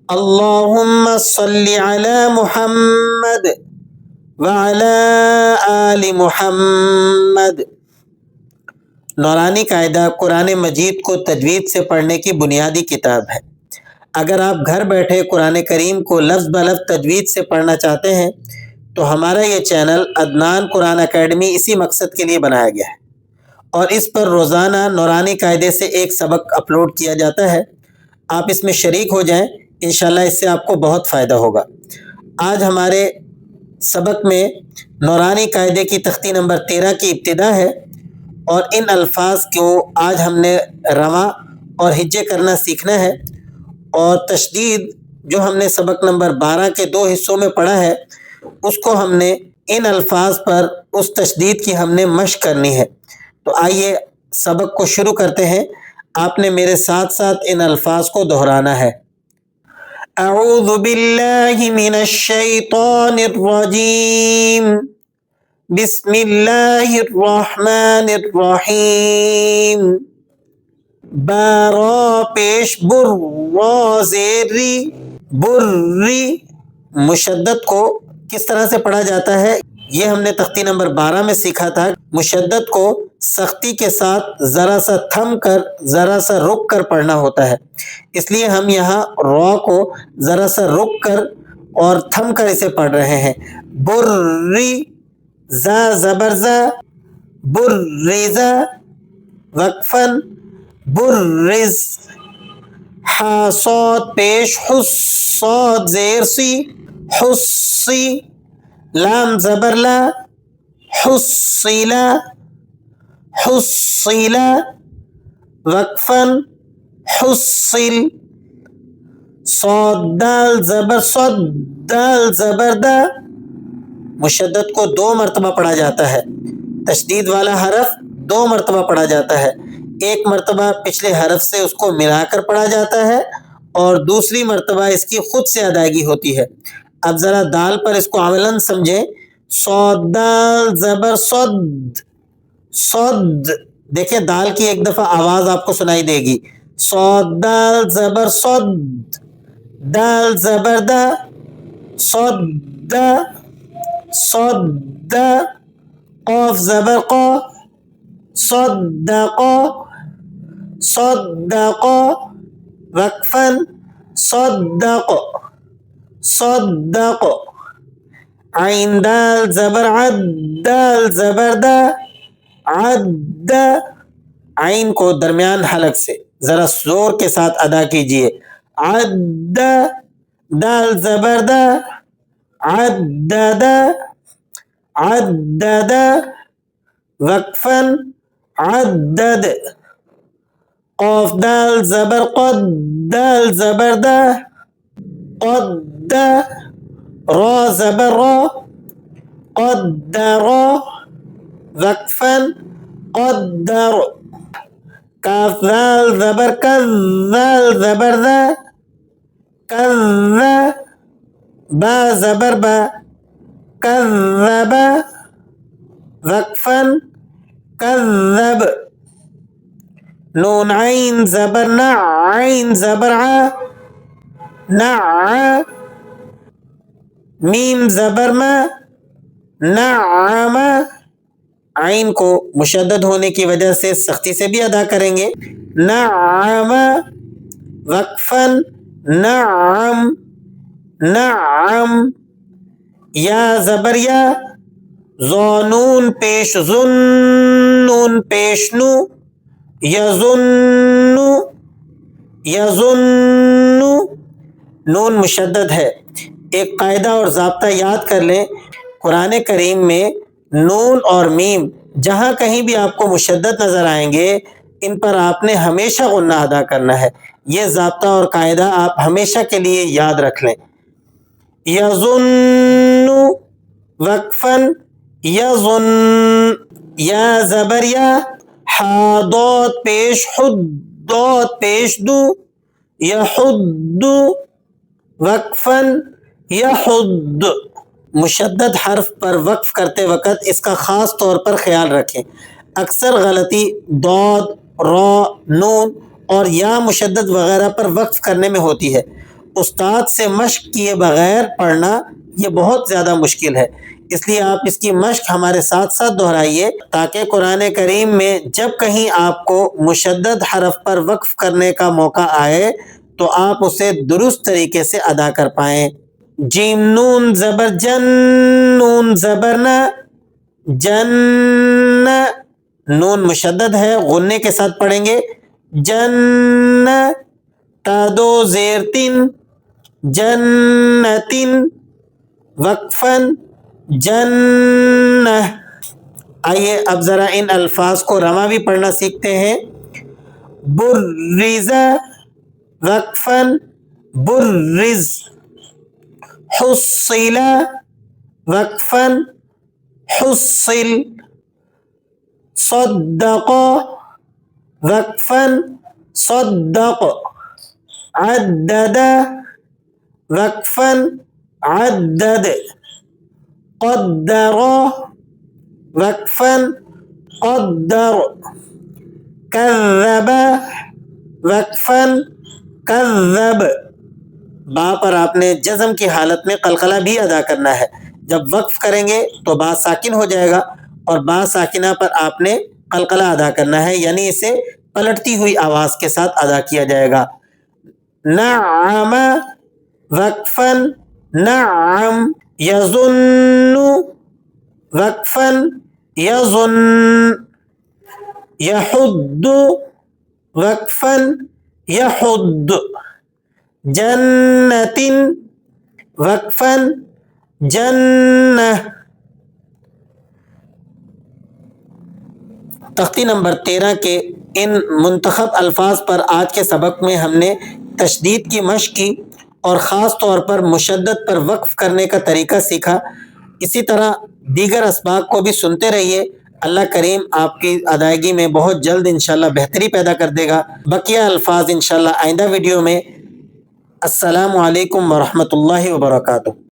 اللہم صلی علی محمد وعلی آل محمد۔ نورانی قاعدہ قرآن مجید کو تجوید سے پڑھنے کی بنیادی کتاب ہے۔ اگر آپ گھر بیٹھے قرآن کریم کو لفظ بلفظ تجوید سے پڑھنا چاہتے ہیں تو ہمارا یہ چینل عدنان قرآن اکیڈمی اسی مقصد کے لیے بنایا گیا ہے، اور اس پر روزانہ نورانی قاعدے سے ایک سبق اپلوڈ کیا جاتا ہے۔ آپ اس میں شریک ہو جائیں، انشاءاللہ اس سے آپ کو بہت فائدہ ہوگا۔ آج ہمارے سبق میں نورانی قاعدے کی تختی نمبر 13 کی ابتدا ہے، اور ان الفاظ کو آج ہم نے رواں اور ہجے کرنا سیکھنا ہے، اور تشدید جو ہم نے سبق نمبر 12 کے 2 حصوں میں پڑھا ہے اس کو ہم نے ان الفاظ پر اس تشدید کی ہم نے مشق کرنی ہے۔ تو آئیے سبق کو شروع کرتے ہیں۔ آپ نے میرے ساتھ ساتھ ان الفاظ کو دہرانا ہے۔ اعوذ باللہ من الشیطان الرجیم، بسم اللہ الرحمن الرحیم۔ بارا پیش بر را زیر ری، بری مشدد کو کس طرح سے پڑھا جاتا ہے یہ ہم نے تختی نمبر 12 میں سیکھا تھا۔ مشدد کو سختی کے ساتھ ذرا سا تھم کر ذرا سا رک کر پڑھنا ہوتا ہے، اس لیے ہم یہاں را کو ذرا سا رک کر اور تھم کر اسے پڑھ رہے ہیں۔ بری زا زبر زا، برزا وقفاً، برز حا صاد پیش حس، صاد زیر سی، حسی لام زبر لا، حصیلا، حصیلا وقفاً، حصل صاد دال زبر صد، دال زبر دا۔ مشدد کو 2 مرتبہ پڑھا جاتا ہے، تشدید والا حرف 2 مرتبہ پڑھا جاتا ہے۔ ایک مرتبہ پچھلے حرف سے اس کو ملا کر پڑھا جاتا ہے، اور دوسری مرتبہ اس کی خود سے ادائیگی ہوتی ہے۔ اب ذرا دال پر اس کو عملاً سمجھیں۔ صاد دال زبر صد، صد، دیکھیں دال کی ایک دفعہ آواز آپ کو سنائی دے گی۔ صاد دال زبر صد، دال زبر دا، صد، صد، قاف زبر قا، صدق، صدق وقفاً، صدق، صدق، عین دال زبر عد، دال زبر دا، عد، عین کو درمیان حلق سے ذرا زور کے ساتھ ادا کیجئے۔ عد، دال زبر دا، عدد، عدد وقفاً، عدد، قاف دال زبر قد، دال زبر دا، قد، را زبر را، قدر وقفاً، قدر، کاف دال زبر کذ، دال زبر ذا، کذ، با زبر با، کذب وقفاً، کذب، نون عین زبر نع، عین زبر ع، نع، میم زبر ما، نعم، عین کو مشدد ہونے کی وجہ سے سختی سے بھی ادا کریں گے۔ نعم وقفاً، نعم، نعم، یا زبر یا، زانون پیش زن، نون پیش نو، یظن، یظن، نون مشدد ہے۔ ایک قاعدہ اور ضابطہ یاد کر لیں، قرآن کریم میں نون اور میم جہاں کہیں بھی آپ کو مشدد نظر آئیں گے ان پر آپ نے ہمیشہ غنہ ادا کرنا ہے۔ یہ ضابطہ اور قاعدہ آپ ہمیشہ کے لیے یاد رکھ لیں۔ یظن وقفاً، یظن، یا زبر یا، حا ضاد پیش حد، ضاد پیش دو، یحد وقفاً، یحد۔ مشدد حرف پر وقف کرتے وقت اس کا خاص طور پر خیال رکھیں۔ اکثر غلطی ضاد، را، نون اور یا مشدد وغیرہ پر وقف کرنے میں ہوتی ہے، استاد سے مشق کیے بغیر پڑھنا یہ بہت زیادہ مشکل ہے، اس لیے آپ اس کی مشق ہمارے ساتھ ساتھ دہرائیے تاکہ قرآن کریم میں جب کہیں آپ کو مشدد حرف پر وقف کرنے کا موقع آئے تو آپ اسے درست طریقے سے ادا کر پائیں۔ جیم نون زبر جن، نون زبر نہ، جن، نون مشدد ہے، غنے کے ساتھ پڑھیں گے، جن، تا دو زیر تن، جنتن، وقفن، جنہ۔ آئیے اب ذرا ان الفاظ کو رواں بھی پڑھنا سیکھتے ہیں۔ برزہ، وقفن، برز، حصلہ، وقفن، حصل، صدق، وقفن، صدق، عدد، وقفن، عدد، قدر، وقفن، قدر، کذب، وقفن، کذب۔ با پر آپ نے جزم کی حالت میں قلقلہ بھی ادا کرنا ہے، جب وقف کریں گے تو با ساکن ہو جائے گا اور با ساکنہ پر آپ نے قلقلہ ادا کرنا ہے، یعنی اسے پلٹتی ہوئی آواز کے ساتھ ادا کیا جائے گا۔ نعم، وقفن، نعم، یظن، وقفن، یظن، یحد، وقفن، یحد، جنتن، وقفن، جنہ۔ تختی نمبر 13 کے ان منتخب الفاظ پر آج کے سبق میں ہم نے تشدید کی مشق کی اور خاص طور پر مشدد پر وقف کرنے کا طریقہ سیکھا۔ اسی طرح دیگر اسباق کو بھی سنتے رہیے، اللہ کریم آپ کی ادائیگی میں بہت جلد انشاءاللہ بہتری پیدا کر دے گا۔ بقیہ الفاظ انشاءاللہ آئندہ ویڈیو میں۔ السلام علیکم ورحمۃ اللہ وبرکاتہ۔